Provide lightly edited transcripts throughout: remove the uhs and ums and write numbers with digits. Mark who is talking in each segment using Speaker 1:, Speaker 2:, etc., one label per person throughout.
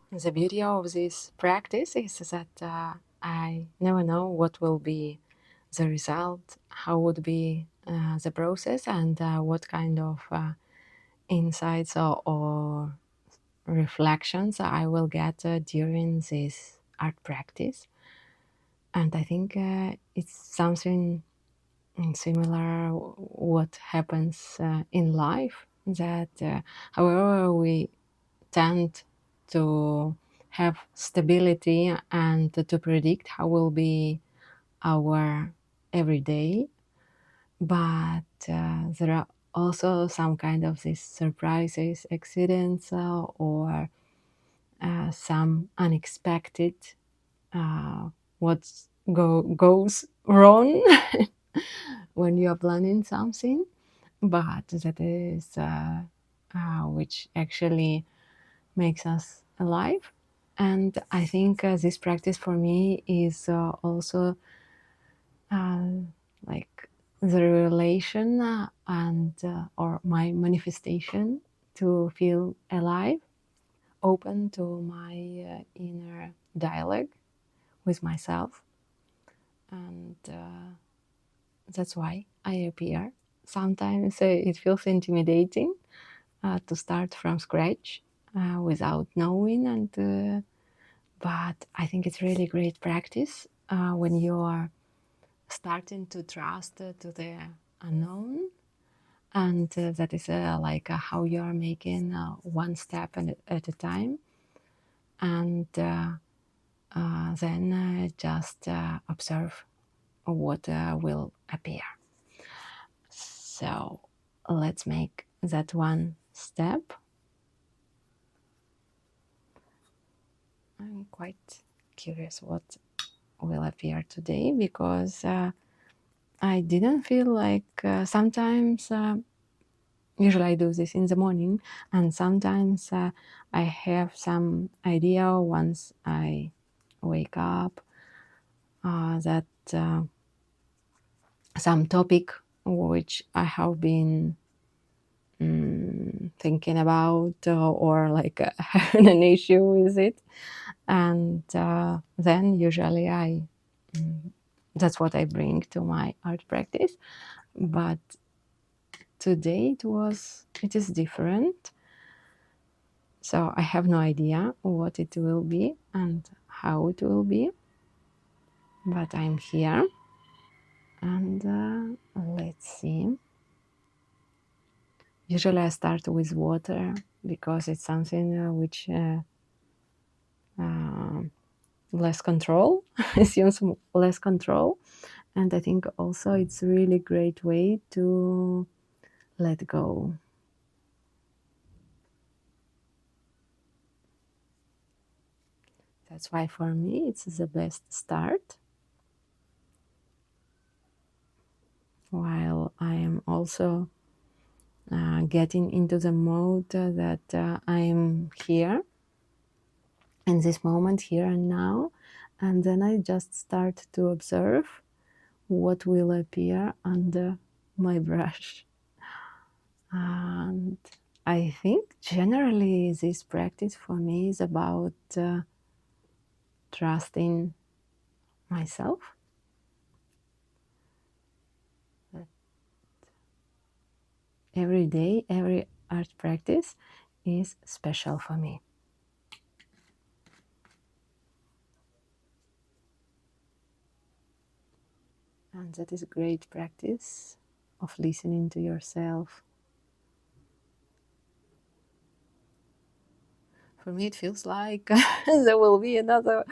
Speaker 1: The beauty of this practice is that I never know what will be the result, how would be the process, and what kind of insights or reflections I will get during this art practice. And I think it's something similar what happens in life, that however we tend to have stability and to predict how will be our everyday, but there are also some kind of these surprises, accidents, or some unexpected what goes wrong when you are planning something, but that is which actually makes us alive. And I think this practice for me is also uh, like the relation and or my manifestation to feel alive, open to my inner dialogue with myself, and that's why I appear. Sometimes it feels intimidating to start from scratch without knowing, and but I think it's really great practice when you are starting to trust to the unknown, and that is like how you are making one step at a time, and then just observe what will appear. So let's make that one step. I'm quite curious what will appear today, because I didn't feel like sometimes, usually I do this in the morning, and sometimes I have some idea once I wake up that some topic which I have been thinking about or like having an issue with it, and then usually that's what I bring to my art practice. But today it is different, so I have no idea what it will be and how it will be, but I'm here, and let's see. Usually I start with water because it's something which uh, less control, assumes less control, and I think also it's a really great way to let go. That's why for me it's the best start, while I am also getting into the mode that I am here in this moment, here and now, and then I just start to observe what will appear under my brush. And I think generally this practice for me is about trusting myself. That every day, every art practice is special for me. And that is a great practice of listening to yourself. For me, it feels like there will be another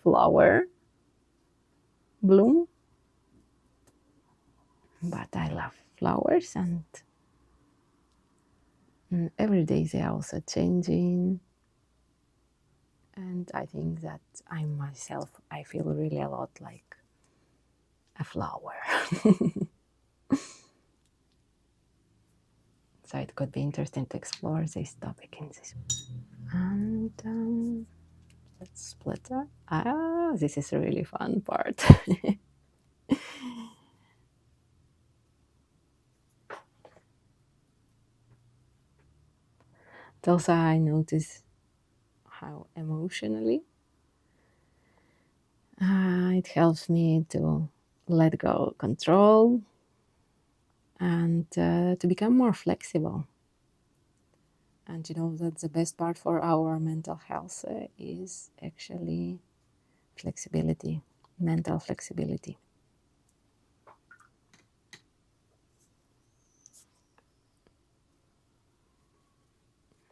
Speaker 1: flower bloom. But I love flowers, and every day they are also changing. And I think that I myself, I feel really a lot like a flower. So it could be interesting to explore this topic in this. And let's splitter. This is a really fun part. Also, I notice somehow emotionally. It helps me to let go control and to become more flexible. And you know that the best part for our mental health is actually flexibility, mental flexibility.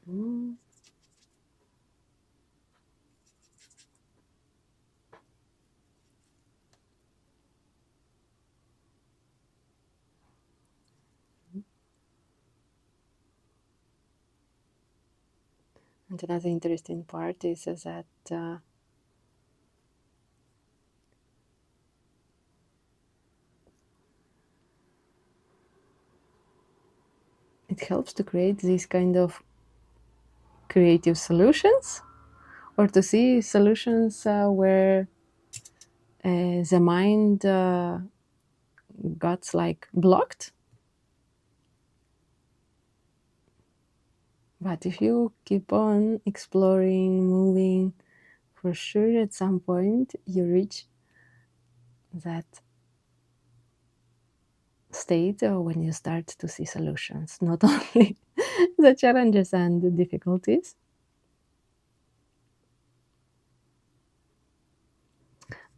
Speaker 1: Mm. And another interesting part is that it helps to create these kind of creative solutions, or to see solutions where the mind got like blocked. But if you keep on exploring, moving, for sure at some point you reach that state when you start to see solutions, not only the challenges and the difficulties.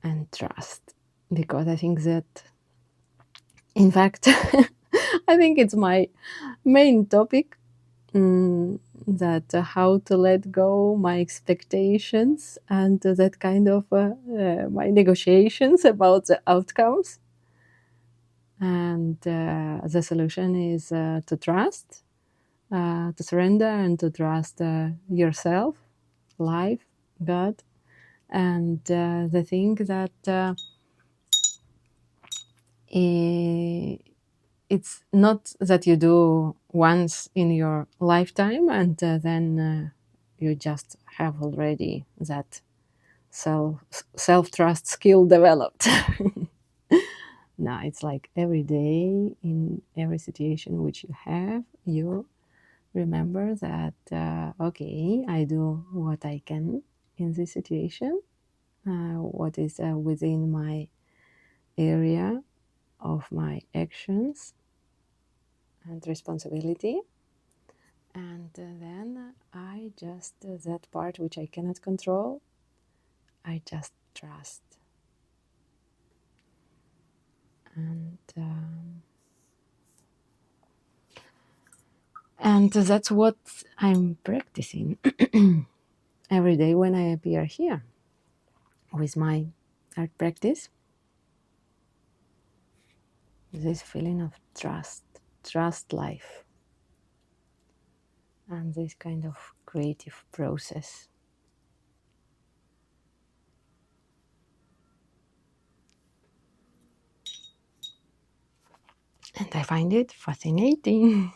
Speaker 1: And trust, because I think that, in fact, I think it's my main topic, that how to let go my expectations and that kind of my negotiations about the outcomes. And the solution is to trust, to surrender, and to trust yourself, life, God. And the thing that it's not that you do once in your lifetime and then you just have already that self trust skill developed. No, it's like every day in every situation which you have, you remember that okay, I do what I can in this situation, what is within my area of my actions and responsibility. And then I just, that part which I cannot control, I just trust. And that's what I'm practicing every day when I appear here with my art practice. This feeling of trust life, and this kind of creative process. And I find it fascinating.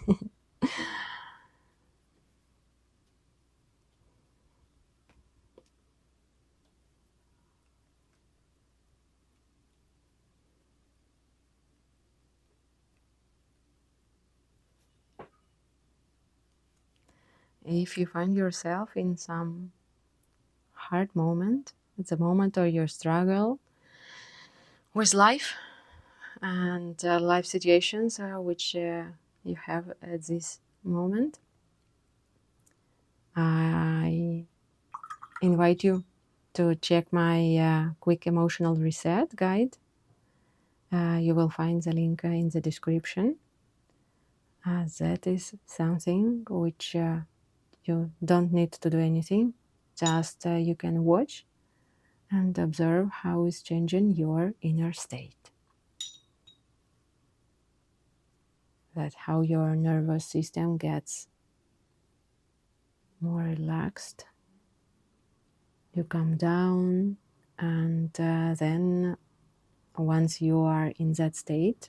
Speaker 1: If you find yourself in some hard moment, it's a moment of your struggle with life and life situations which you have at this moment, I invite you to check my quick emotional reset guide. You will find the link in the description. That is something which you don't need to do anything, just you can watch and observe how it's changing your inner state. That how your nervous system gets more relaxed. You calm down, and then once you are in that state,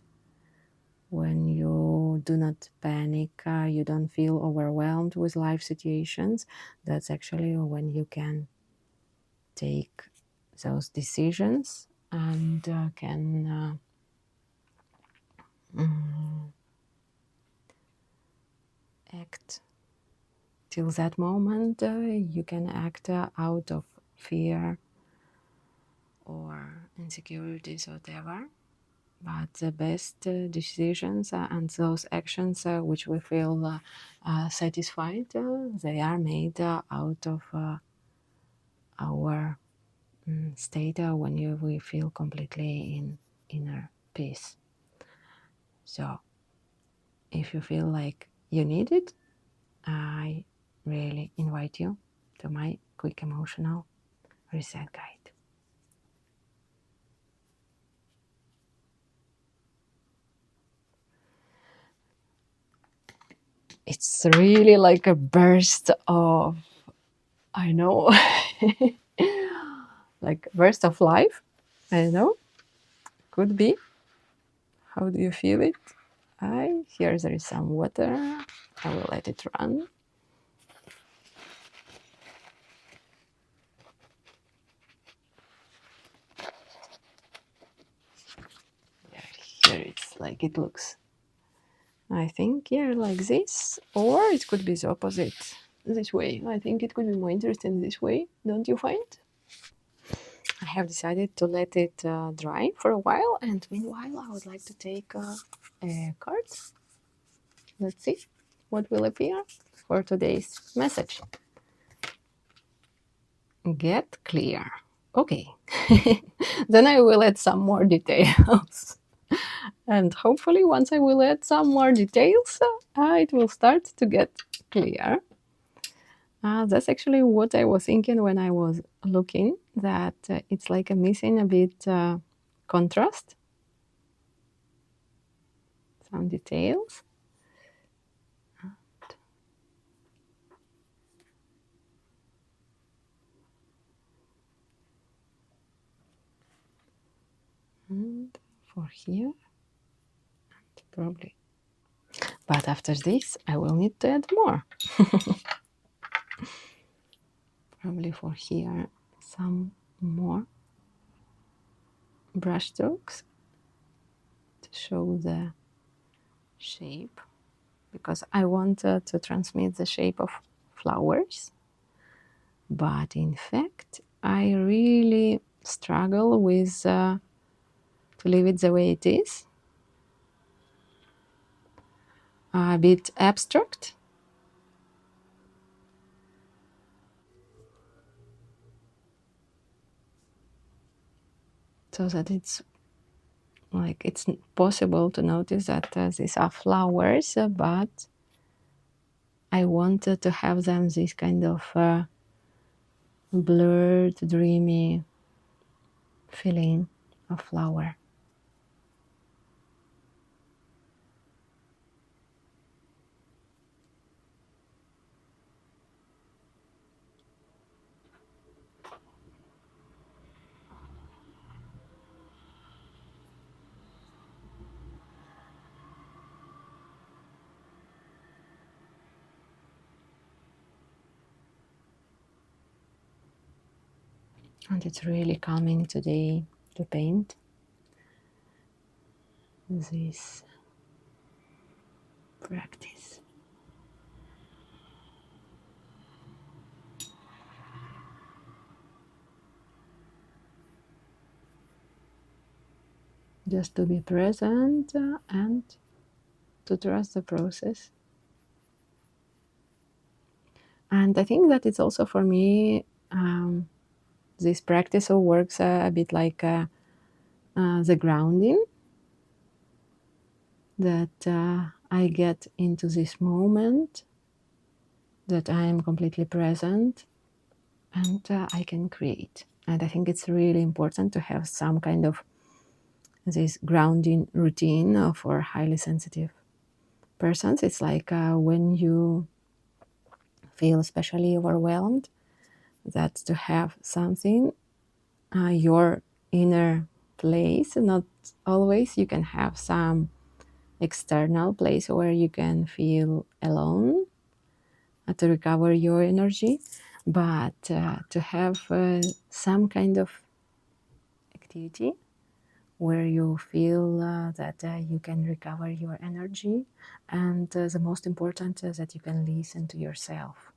Speaker 1: when you do not panic, you don't feel overwhelmed with life situations, that's actually when you can take those decisions and can act till that moment, you can act out of fear or insecurities, whatever. But the best decisions and those actions which we feel satisfied, they are made out of our state when we feel completely in inner peace. So if you feel like you need it, I really invite you to my quick emotional reset guide. It's really like a burst of, I know, like burst of life. I know, could be. How do you feel it? Here there is some water. I will let it run. Here it's like it looks. I think here like this, or it could be the opposite, this way. I think it could be more interesting this way, don't you find? I have decided to let it dry for a while, and meanwhile I would like to take a card. Let's see what will appear for today's message. Get clear. Okay. Then I will add some more details. And hopefully once I will add some more details, it will start to get clear. That's actually what I was thinking when I was looking, that it's like a missing a bit contrast, some details. And for here, and probably. But after this, I will need to add more. Probably for here, some more brush strokes to show the shape, because I want to transmit the shape of flowers. But in fact, I really struggle with to leave it the way it is, a bit abstract. So that it's like it's possible to notice that these are flowers, but I wanted to have them this kind of blurred, dreamy feeling of flower. And it's really calming today to paint this practice. Just to be present and to trust the process. And I think that it's also for me, this practice all works a bit like the grounding, that I get into this moment, that I am completely present, and I can create. And I think it's really important to have some kind of this grounding routine for highly sensitive persons. It's like when you feel especially overwhelmed, that to have something, your inner place, not always you can have some external place where you can feel alone to recover your energy, but to have some kind of activity where you feel that you can recover your energy, and the most important is that you can listen to yourself.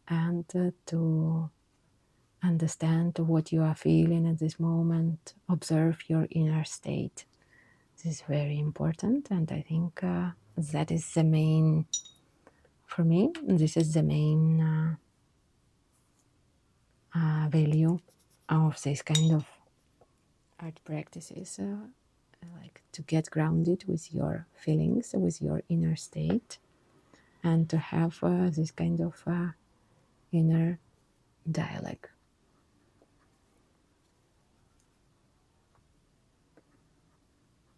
Speaker 1: and to understand what you are feeling at this moment, observe your inner state. This is very important, and I think that is the main, for me, this is the main value of this kind of art practices, like to get grounded with your feelings, with your inner state, and to have this kind of inner dialogue.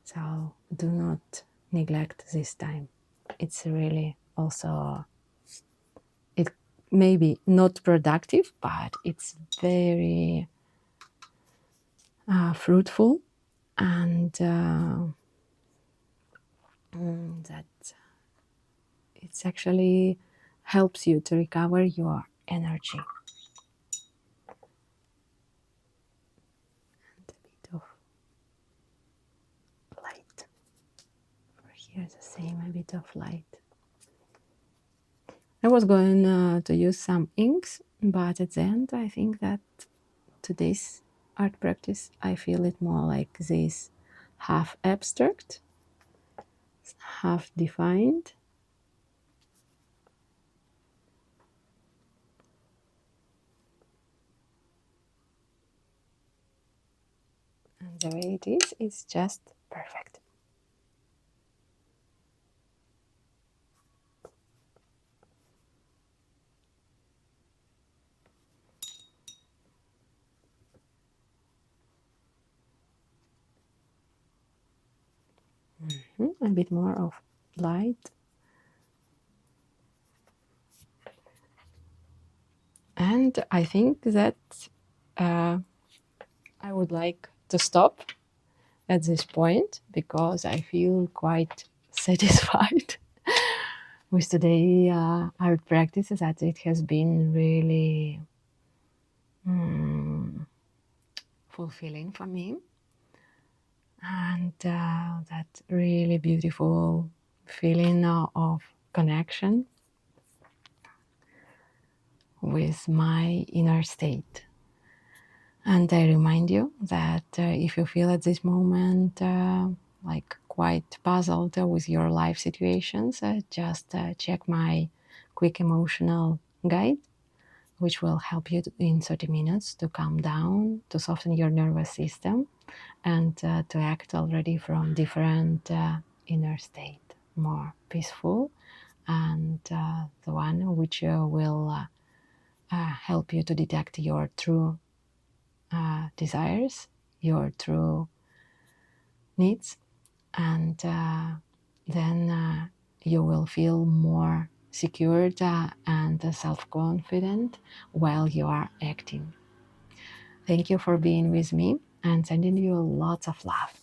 Speaker 1: So do not neglect this time. It's really also, it may be not productive, but it's very fruitful, and that it's actually helps you to recover your energy. And a bit of light. For here, the same, a bit of light. I was going to use some inks, but at the end, I think that today's art practice, I feel it more like this half abstract, half defined. And the way it is, it's just perfect. A bit more of light. And I think that I would like to stop at this point because I feel quite satisfied with today art practices, that it has been really fulfilling for me, and that really beautiful feeling of connection with my inner state. And I remind you that if you feel at this moment like quite puzzled with your life situations, just check my quick emotional guide, which will help you in 30 minutes to calm down, to soften your nervous system, and to act already from different inner state, more peaceful, and the one which will help you to detect your true desires, your true needs, and then you will feel more secured and self-confident while you are acting. Thank you for being with me, and sending you lots of love.